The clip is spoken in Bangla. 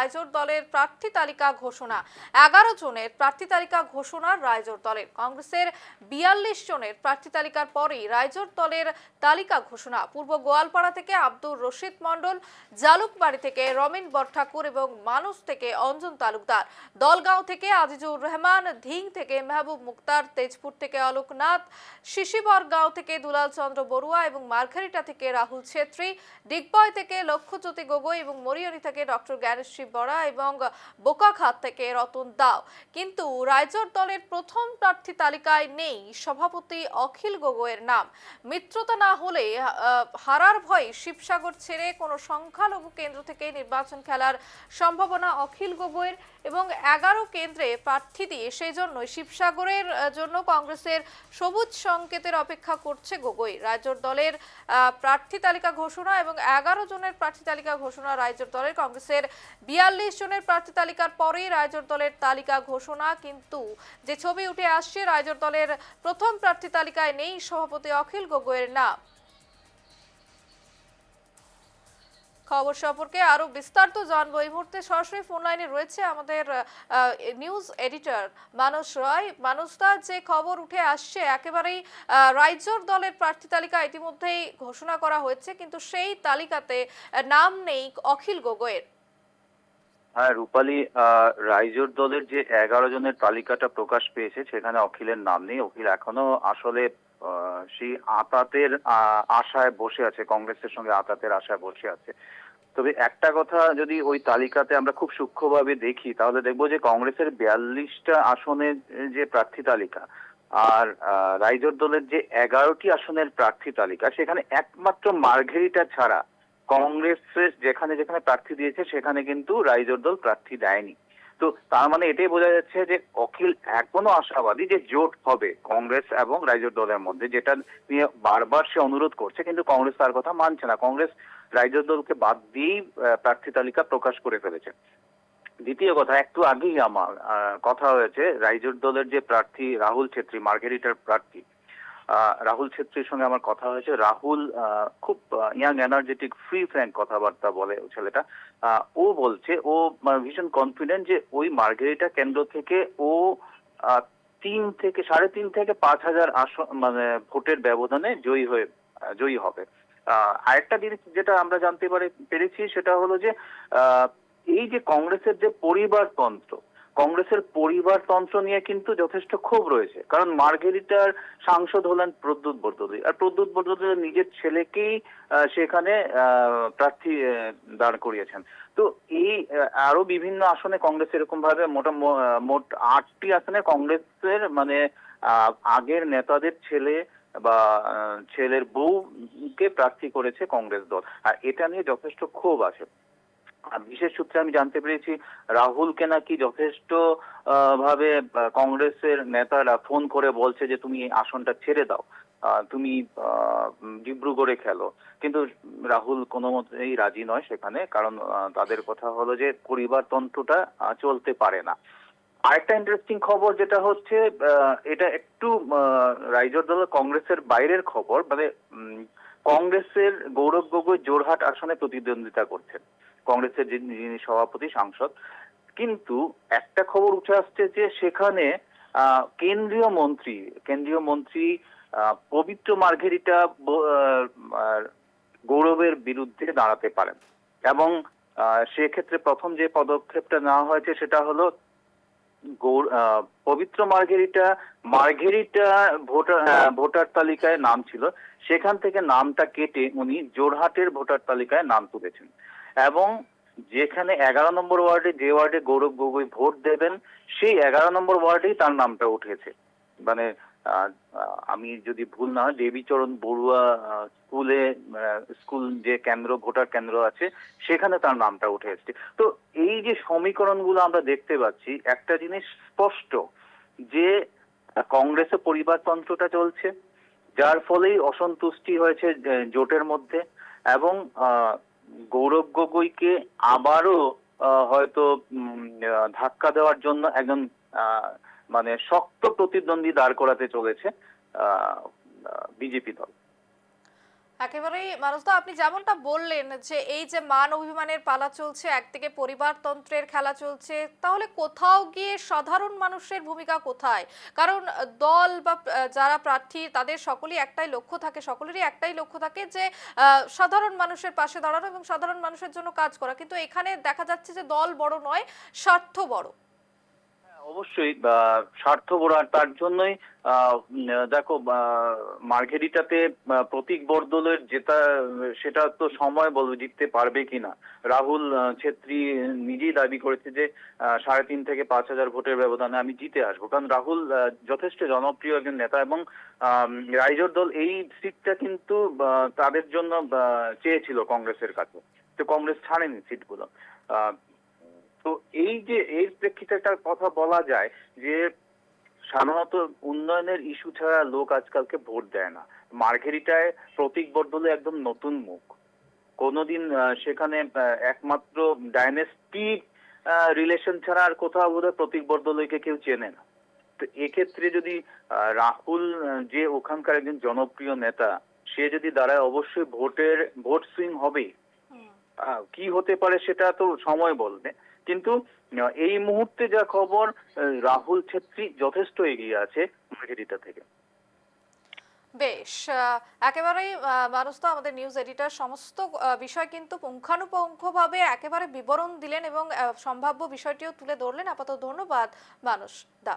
রায়জোড় দলের প্রার্থী তালিকা ঘোষণা। 11 জনের প্রার্থী তালিকা ঘোষণা রায়জোড় দলের। কংগ্রেসের 42 জনের প্রার্থী তালিকার পরেই রায়জোড় দলের তালিকা ঘোষণা। পূর্ব গোয়ালপাড়া থেকে আব্দুর রশিদ মণ্ডল, জালুকবাড়ি থেকে রমিন বরঠাকুর এবং মানুষ থেকে অঞ্জন তালুকদার, দলগাঁও থেকে আজিজুর রহমান, ধিং থেকে মেহবুব মুক্তার, তেজপুর থেকে অলোকনাথ, শিশিবরগাঁও থেকে দুলাল চন্দ্র বড়ুয়া এবং মার্ঘারিটা থেকে রাহুল ছেত্রী, ডিগবয় থেকে লক্ষ্যজ্যোতি গগৈ এবং মরিয়নি থেকে ডক্টর জ্ঞানেশ্রী বরা এবং বোকাখাত থেকে রতন দাও। কিন্তু রায়জোড় দলের প্রথম প্রার্থী তালিকায় নেই সভাপতি অখিল গগৈয়ের নাম। মিত্রতা না হলে হারার ভয়ে শিবসাগর ছেড়ে কোনো সংখ্যালঘু কেন্দ্র থেকে নির্বাচন খেলার সম্ভাবনা অখিল গগৈয়ের এবং 11 কেন্দ্রে প্রার্থী দিয়ে সেই জন্য শিবসাগরের জন্য কংগ্রেসের সবুজ সংকেতের অপেক্ষা করছে গগৈ। রায়জোড় দলের প্রার্থী তালিকা ঘোষণা এবং 11 জনের প্রার্থী তালিকা ঘোষণা রায়জোড় দলের। কংগ্রেসের 42 জনের প্রার্থী তালিকার পরেই রায়জোড় দলের তালিকা ঘোষণা। কিন্তু যে ছবি উঠে আসছে, রায়জোড় দলের প্রথম প্রার্থী তালিকায় নেই সভাপতি অখিল গগৈয়ের নাম। খবর সম্পর্কে আরো বিস্তারিত জানবো এই মুহূর্তে সরাসরি ফোন লাইনে রয়েছে আমাদের নিউজ এডিটর মানস রায়। মানসদা, যে খবর উঠে আসছে একেবারেই রায়জোড় দলের প্রার্থী তালিকা ইতিমধ্যেই ঘোষণা করা হয়েছে, কিন্তু সেই তালিকাতে নাম নেই অখিল গগৈয়ের। হ্যাঁ রূপালী, রাইজোড় দলের যে 11 জনের তালিকাটা প্রকাশ পেয়েছে সেখানে অখিলের নাম নেই। অখিল এখনো আসলে সেই আঁতাতের আশায় বসে আছে, কংগ্রেসের সঙ্গে আঁতাতের আশায় বসে আছে। তবে একটা কথা যদি ওই তালিকাতে আমরা খুব সূক্ষ্মভাবে দেখি তাহলে দেখবো যে কংগ্রেসের 42টা আসনের যে প্রার্থী তালিকা আর রাইজোড় দলের যে 11টি আসনের প্রার্থী তালিকা, সেখানে একমাত্র মার্ঘেরিটা ছাড়া কংগ্রেসের যেখানে যেখানে প্রার্থী দিয়েছে সেখানে কিন্তু রাইজোড় দল প্রার্থী দেয়নি। তো তার মানে এটাই বোঝা যাচ্ছে যে অখিল এখনো আশাবাদী যে জোট হবে কংগ্রেস এবং রাইজোড় দলের মধ্যে, যেটা নিয়ে বারবার সে অনুরোধ করছে, কিন্তু কংগ্রেস তার কথা মানছে না। কংগ্রেস রাইজোড় দলকে বাদ দিয়েই প্রার্থী তালিকা প্রকাশ করে ফেলেছে। দ্বিতীয় কথা, একটু আগেই আমার কথা হয়েছে রাইজোড় দলের যে প্রার্থী রাহুল ছেত্রী, মার্ঘেরিটার প্রার্থী রাহুল ছেত্রীর সঙ্গে আমার কথা হয়েছে। রাহুল খুব ইয়াং এনার্জেটিক ফ্রি ফ্র্যাঙ্ক কথাবার্তা বলে ছেলেটা। ও বলছে ও ভীষণ কনফিডেন্ট যে ওই মার্ঘেরিটা কেন্দ্র থেকে ও 3 থেকে 5,000 আসন মানে ভোটের ব্যবধানে জয়ী হবে। আরেকটা জিনিস যেটা আমরা জানতে পেরেছি সেটা হলো যে এই যে কংগ্রেসের যে পরিবারতন্ত্র নিয়ে কিন্তু যথেষ্ট ক্ষোভ রয়েছে। কারণ মার্ঘেরিটার সাংসদ হলেন প্রদ্যুৎ বরদলৈ, আর প্রদ্যুৎ বরদলৈ নিজের ছেলেকেই সেখানে প্রার্থী দাঁড় করিয়েছেন। তো এই আরো বিভিন্ন আসনে কংগ্রেস এরকম ভাবে মোট 8টি আসনে কংগ্রেসের মানে আগের নেতাদের ছেলে বা ছেলের বউকে প্রার্থী করেছে কংগ্রেস দল, আর এটা নিয়ে যথেষ্ট ক্ষোভ আছে। বিশেষ সূত্রে আমি জানতে পেরেছি রাহুলকে নাকি যথেষ্ট ভাবে কংগ্রেসের নেতারা ফোন করে বলছে যে তুমি আসনটা ছেড়ে দাও, তুমি ডিব্রুগড়ে খেলো। কিন্তু রাহুল কোনো মতেই রাজি নয় সেখানে, কারণ তাদের কথা হলো যে পরিবারতন্ত্রটা চলতে পারে না। আরেকটা ইন্টারেস্টিং খবর যেটা হচ্ছে, এটা একটু রাইজোড় দল কংগ্রেসের বাইরের খবর, মানে কংগ্রেসের গৌরব গগৈ জোরহাট আসনে প্রতিদ্বন্দ্বিতা করছেন, কংগ্রেসের যিনি সভাপতি সাংসদ। কিন্তু একটা খবর উঠে আসছে যে সেখানে কেন্দ্রীয় মন্ত্রী পবিত্র মার্ঘেরিটা গৌরবের বিরুদ্ধে দাঁড়াতে পারেন, এবং সেক্ষেত্রে প্রথম যে পদক্ষেপটা নেওয়া হয়েছে সেটা হলো পবিত্র মার্ঘেরিটা ভোটার তালিকায় নাম ছিল, সেখান থেকে নামটা কেটে উনি জোরহাটের ভোটার তালিকায় নাম তুলেছেন, এবং যেখানে 11 নম্বর ওয়ার্ডে যে ওয়ার্ডে গৌরব গগৈ ভোট দেবেন সেই 11 নম্বর ওয়ার্ডেই তার নামটা উঠেছে। মানে আমি যদি ভুল না হয় দেবীচরণ বড়ুয়া স্কুল যে ভোটার কেন্দ্র আছে সেখানে তার নামটা উঠে এসছে। তো এই যে সমীকরণগুলো আমরা দেখতে পাচ্ছি, একটা জিনিস স্পষ্ট যে কংগ্রেসে পরিবারতন্ত্রটা চলছে, যার ফলেই অসন্তুষ্টি হয়েছে জোটের মধ্যে, এবং গৌরব গগৈকে আবারও হয়তো ধাক্কা দেওয়ার জন্য একজন মানে শক্ত প্রতিদ্বন্দ্বী দাঁড় করাতে চলেছে বিজেপি দল। একেবারেই মানুষদা, আপনি যেমনটা বললেন যে এই যে মান অভিমানের পালা চলছে, একদিকে পরিবারতন্ত্রের খেলা চলছে, তাহলে কোথাও গিয়ে সাধারণ মানুষের ভূমিকা কোথায়? কারণ দল বা যারা প্রার্থী তাদের সকলেরই একটাই লক্ষ্য থাকে যে সাধারণ মানুষের পাশে দাঁড়ানো এবং সাধারণ মানুষের জন্য কাজ করা, কিন্তু এখানে দেখা যাচ্ছে যে দল বড় নয়, স্বার্থ বড়। অবশ্যই স্বার্থপর, আর তার জন্যই দেখো মার্ঘেরিটাতে প্রতীক বরদলৈর জেতা, সেটা তো সময় বলবে জিততে পারবে কিনা। রাহুল ছেত্রী নিজেই দাবি করেছে যে 3.5 থেকে 5,000 ভোটের ব্যবধানে আমি জিতে আসবো, কারণ রাহুল যথেষ্ট জনপ্রিয় একজন নেতা এবং রাইজোর দল এই সিটটা কিন্তু তাদের জন্য চেয়েছিল কংগ্রেসের কাছে, তো কংগ্রেস ছাড়েনি সিটগুলো। তো এই যে এর প্রেক্ষিতে একটা কথা বলা যায় যে সাধারণত উন্নয়নের ইস্যু ছাড়া লোক আজকালকে ভোট দেয় না। মার্ঘেরিটায় প্রতীক বরদলৈ একদম নতুন মুখ। কোনোদিন সেখানে একমাত্র ডাইনেস্টি রিলেশন ছাড়া আর কোথাও বোধহয় প্রতীক বরদলৈকে কেউ চেনে না। তো এক্ষেত্রে যদি রাহুল যে ওখানকার একজন জনপ্রিয় নেতা, সে যদি দাঁড়ায়, অবশ্যই ভোট সুইং হবেই। কি হতে পারে সেটা তো সময় বলবে, কিন্তু এই মুহূর্তে যা খবর, রাহুল ছেত্রী যথেষ্ট এগিয়ে আছে মার্ঘেরিটা থেকে। বেশ, একেবারেই মানুষদা, আমাদের নিউজ এডিটর সমস্ত বিষয় কিন্তু পুঙ্খানুপুঙ্খভাবে একেবারে বিবরণ দিলেন এবং সম্ভাব্য বিষয়টিও তুলে ধরলেন। আপাতত ধন্যবাদ মানুষ দা।